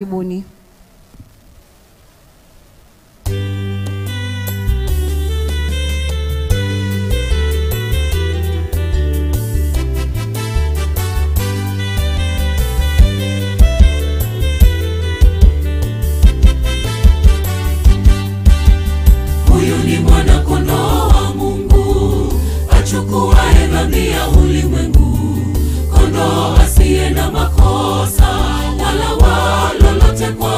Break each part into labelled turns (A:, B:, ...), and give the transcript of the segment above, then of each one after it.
A: Karibuni.
B: Huyu ni mwana kondoo wa Mungu, achukuaye dhambi ya ulimwengu, kondoo asiye na makosa wala lolote kwa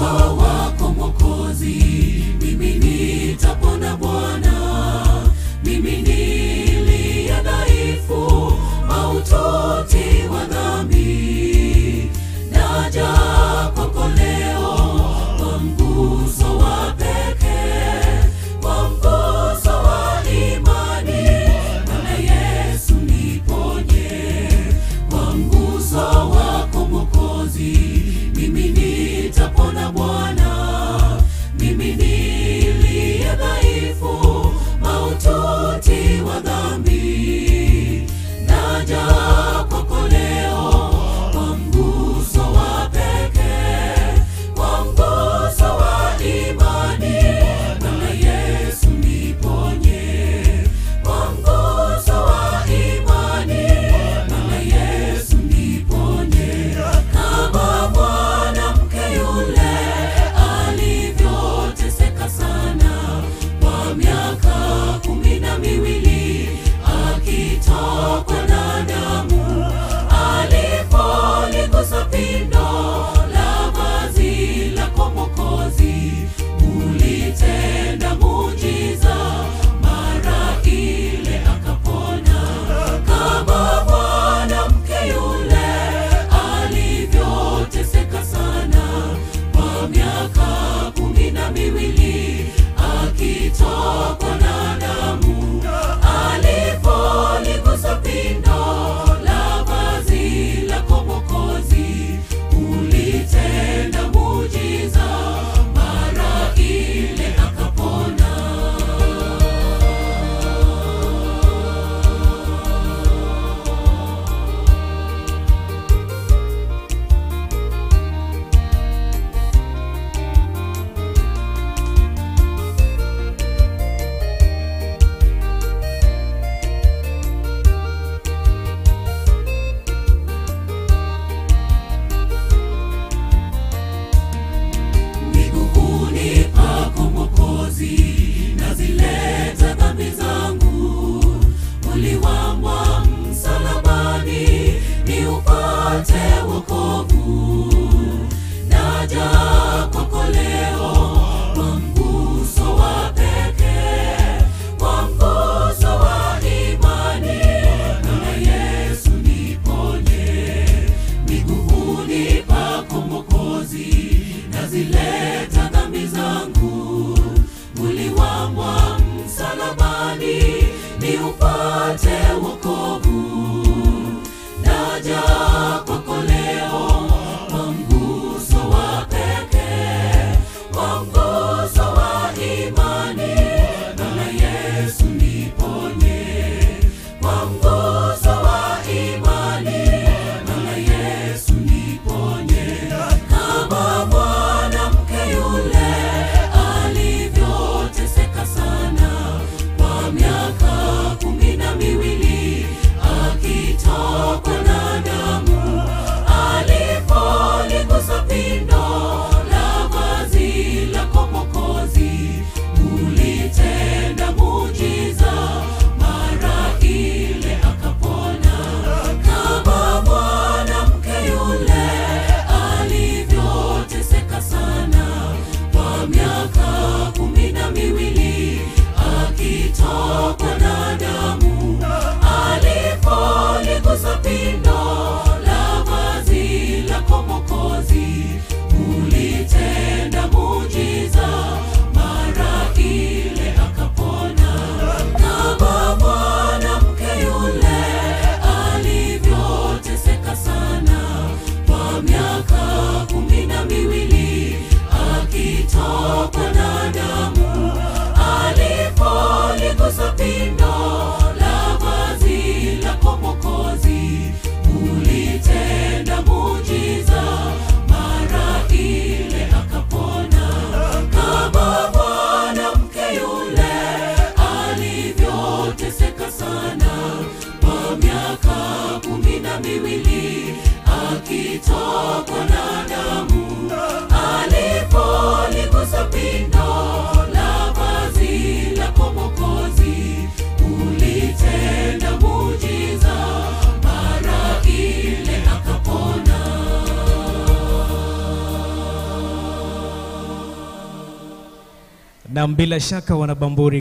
B: mguso wako Mwokozi, mimi nitapona Bwana. Mimi niliye dhaifu, mahututi wa dhambi, naja kwako leo kwa mguso wa pekee, kwa mguso wa imani. Bwana Yesu niponye, kwa mguso wako Mwokozi, mimi nitapona Bwana. Mimi niliye dhaifu, mahututi wa dhambi, naja kwako leo kwa mguso wa pekee, kwa mguso wa imani. Bwana Yesu niponye, kwa mguso wa imani. Bwana Yesu niponye. Kama mwanamke yule alivyoteseka sana kwa miaka 12 akitokwa na damu, alipoligusa pindo la vazi lako Mwokozi, ulitenda muujiza, mara ile akapona. Kama mwanamke yule alivyoteseka sana kwa miaka 12 akitokwa na damu, alipoligusa pindo la vazi lako Mwokozi, ulitenda muujiza, mara ile akapona. Miguuni pako Mwokozi, nazileta dhambi zangu, uliwambwa msalabani ni upate wokovu. Naja kwako leo kwa mguso wa pekee, kwa mguso wa imani. Bwana Yesu niponye, miguuni pako Mwokozi, nazileta dhambi zangu, uliwambwa msalabani ni upate wokovu. Naja kwako leo kwa mguso wa pekee, kwa mguso wa imani. Bwana Yesu niponye, kwa mguso wa imani. Bwana Yesu niponye. Kama mwanamke yule alivyoteseka sana kwa miaka 12
A: Na bila shaka wanabamburi